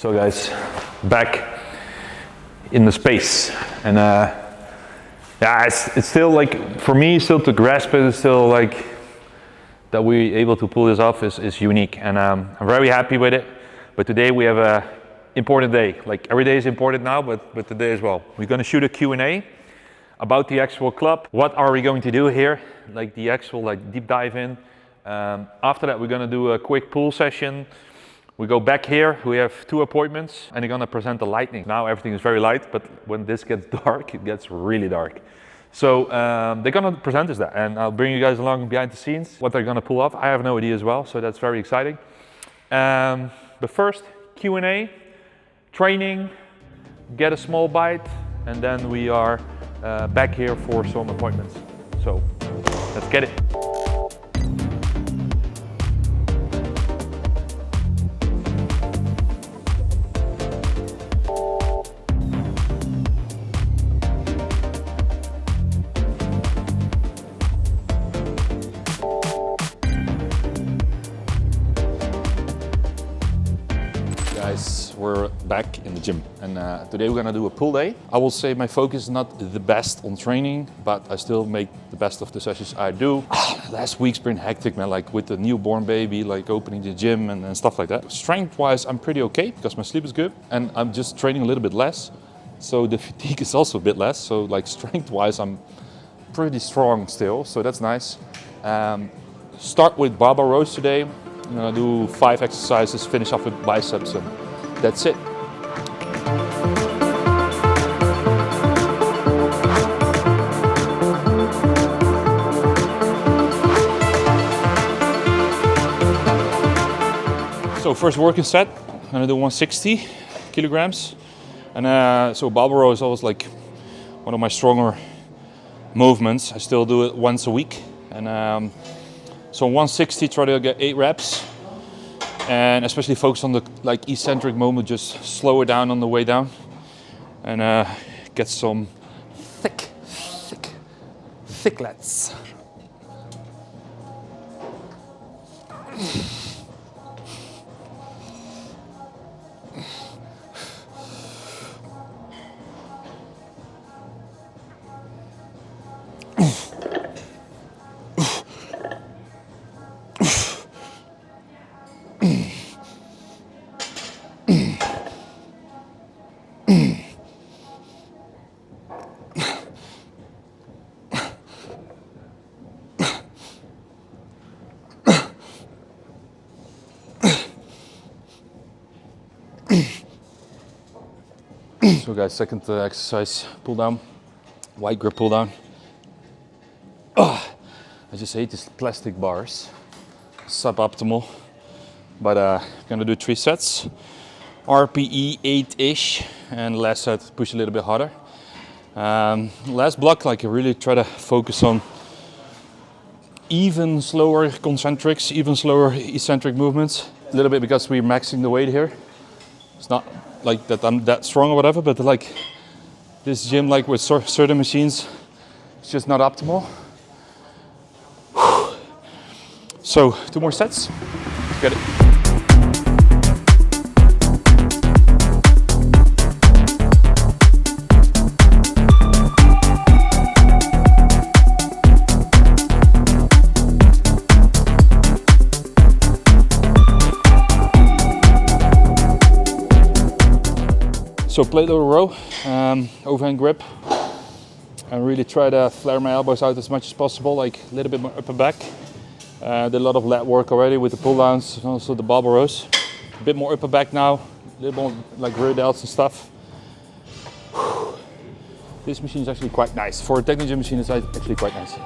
So guys, back in the space, and yeah, it's still like, for me, still to grasp it, is still like, that we able to pull this off is unique, and I'm very happy with it. But today we have a important day. Like every day is important now, but today as well. We're gonna shoot a Q&A about the actual club. What are we going to do here? Like the actual like deep dive in. After that, we're gonna do a quick pool session. We go back here, we have 2 appointments, and they're gonna present the lighting. Now everything is very light, but when this gets dark, it gets really dark. So they're gonna present us that, and I'll bring you guys along behind the scenes, what they're gonna pull off. I have no idea as well, so that's very exciting. But first, Q&A, training, get a small bite, and then we are back here for some appointments. So let's get it. Guys, we're back in the gym, and today we're gonna do a pull day. I will say my focus is not the best on training, but I still make the best of the sessions I do. Last week's been hectic, man, like with the newborn baby, like opening the gym and stuff like that. Strength-wise, I'm pretty okay because my sleep is good, and I'm just training a little bit less, so the fatigue is also a bit less. So like strength-wise, I'm pretty strong still, so that's nice. Start with barbell rows today. I'm gonna do 5 exercises, finish off with biceps, and that's it. So first working set, I'm gonna do 160 kilograms. And so barbell row is always like one of my stronger movements. I still do it once a week. And so 160, try to get 8 reps, and especially focus on the like eccentric movement. Just slow it down on the way down, and get some thick lats. So guys, second exercise, pull down, wide grip pull down. I just hate these plastic bars, suboptimal, but gonna do 3 sets, RPE 8-ish, and last set push a little bit harder. Last block, like I really try to focus on even slower concentrics, even slower eccentric movements. A little bit because we're maxing the weight here. It's not like that I'm that strong or whatever, but like this gym, like with certain machines, it's just not optimal. So 2 more sets, let's get it. So plate load row, overhand grip, and really try to flare my elbows out as much as possible, like a little bit more upper back. Did a lot of lat work already with the pull downs and also the barbell rows. A bit more upper back now, a little more like rear delts and stuff. This machine is actually quite nice. For a Technogym machine, it's actually quite nice.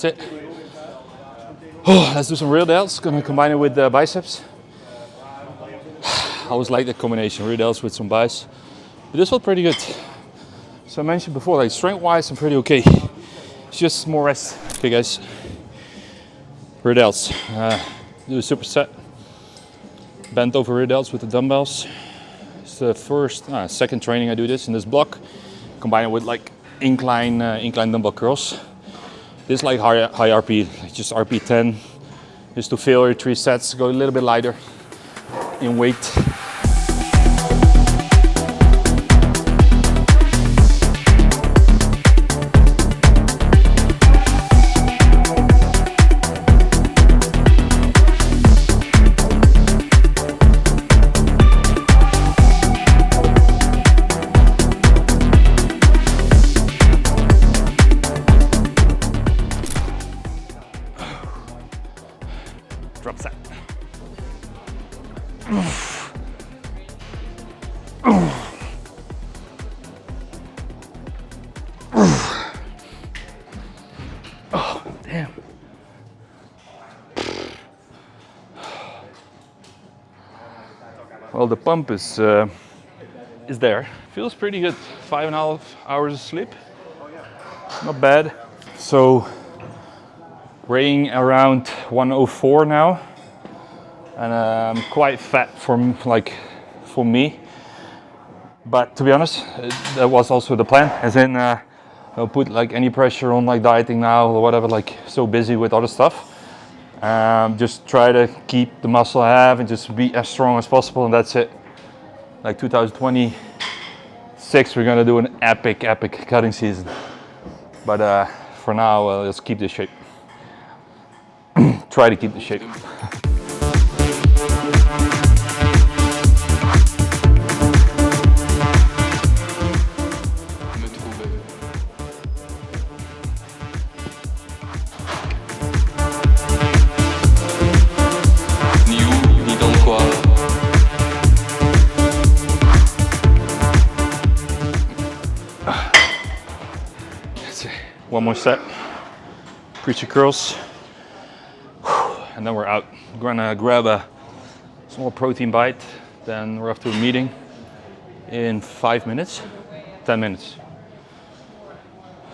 That's it. Let's do some rear delts. Gonna combine it with biceps. I always like that combination, rear delts with some biceps. But this felt pretty good. So I mentioned before, like strength-wise, I'm pretty okay. It's just more rest. Okay, guys. Rear delts. Do a superset. bent over rear delts with the dumbbells. It's the second training I do this in this block. Combine it with like incline dumbbell curls. This is like high RP, just RP 10. Just to failure 3 sets, go a little bit lighter in weight. Drop set. Oh, damn. Well, the pump is there. Feels pretty good. 5.5 hours of sleep. Not bad. So weighing around 104 now, and I'm quite fat for me. But to be honest, that was also the plan. As in, I'll put like any pressure on like dieting now or whatever. Like so busy with other stuff. Just try to keep the muscle I have and just be as strong as possible, and that's it. Like 2026, we're gonna do an epic cutting season. But for now, let's keep this shape. Try to keep the shape. One more set. Preacher curls. And then we're out. I'm gonna grab a small protein bite. Then we're off to a meeting in 5 minutes, 10 minutes.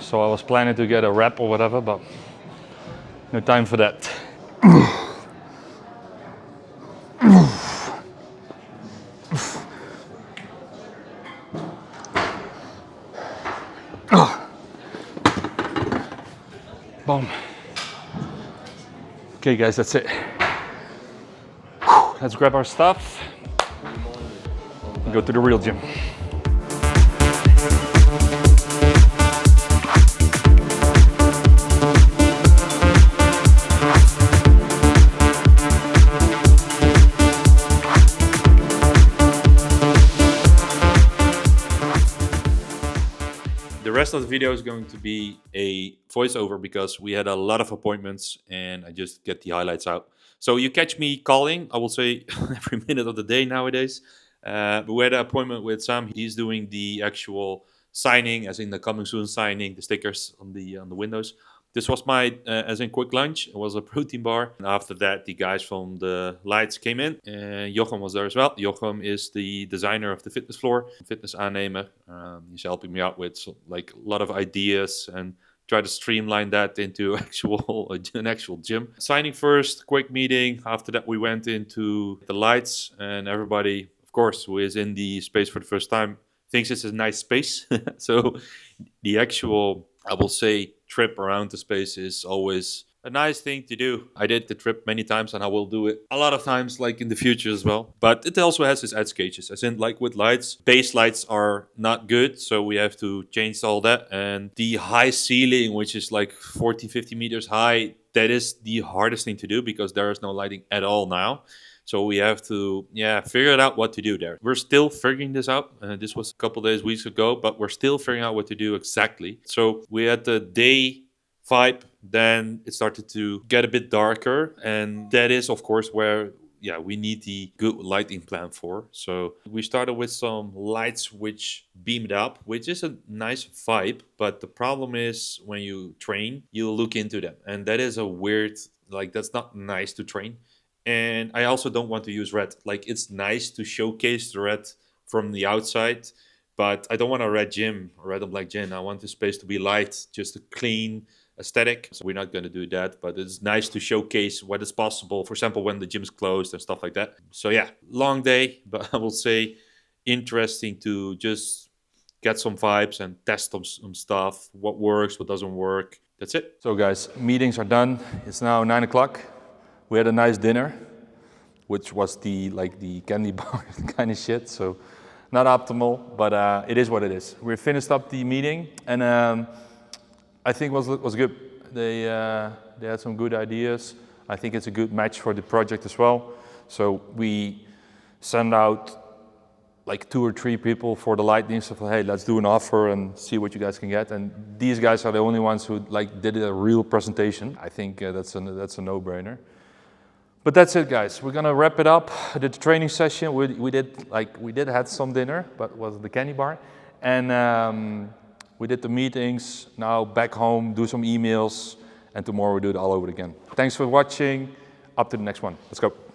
So I was planning to get a wrap or whatever, but no time for that. Boom. Okay guys, that's it. Let's grab our stuff and go to the real gym. The rest of the video is going to be a voiceover because we had a lot of appointments and I just get the highlights out. So you catch me calling, I will say every minute of the day nowadays. But we had an appointment with Sam. He's doing the actual signing, as in the coming soon signing, the stickers on the windows. This was my, as in quick lunch. It was a protein bar. And after that, the guys from the lights came in. And Jochem was there as well. Jochem is the designer of the fitness floor, fitness aannemer. He's helping me out with like a lot of ideas and try to streamline that into an actual gym. Signing first, quick meeting. After that, we went into the lights, and everybody, of course, who is in the space for the first time, thinks it's a nice space. So the actual, I will say, trip around the space is always a nice thing to do. I did the trip many times and I will do it a lot of times, like in the future as well. But it also has its edge cases, as in like with lights, base lights are not good. So we have to change all that. And the high ceiling, which is like 40, 50 meters high, that is the hardest thing to do because there is no lighting at all now. So we have to, figure it out what to do there. We're still figuring this out. This was a couple days, weeks ago, but we're still figuring out what to do exactly. So we had the day vibe, then it started to get a bit darker. And that is, of course, where we need the good lighting plan for. So we started with some lights which beamed up, which is a nice vibe. But the problem is when you train, you look into them. And that is a weird, like that's not nice to train. And I also don't want to use red. Like it's nice to showcase the red from the outside, but I don't want a red gym, a red and black gym. I want the space to be light, just a clean aesthetic. So we're not going to do that, but it's nice to showcase what is possible. For example, when the gym's closed and stuff like that. So yeah, long day, but I will say interesting to just get some vibes and test some stuff. What works, what doesn't work. That's it. So guys, meetings are done. It's now 9 o'clock. We had a nice dinner, which was the candy bar kind of shit. So not optimal, but it is what it is. We finished up the meeting, and I think it was good. They had some good ideas. I think it's a good match for the project as well. So we send out like 2 or 3 people for the lightning stuff. Hey, let's do an offer and see what you guys can get. And these guys are the only ones who did a real presentation. I think that's a no-brainer. But that's it, guys. We're gonna wrap it up. The training session. We did have some dinner, but it was the candy bar, and we did the meetings. Now back home, do some emails, and tomorrow we do it all over again. Thanks for watching. Up to the next one. Let's go.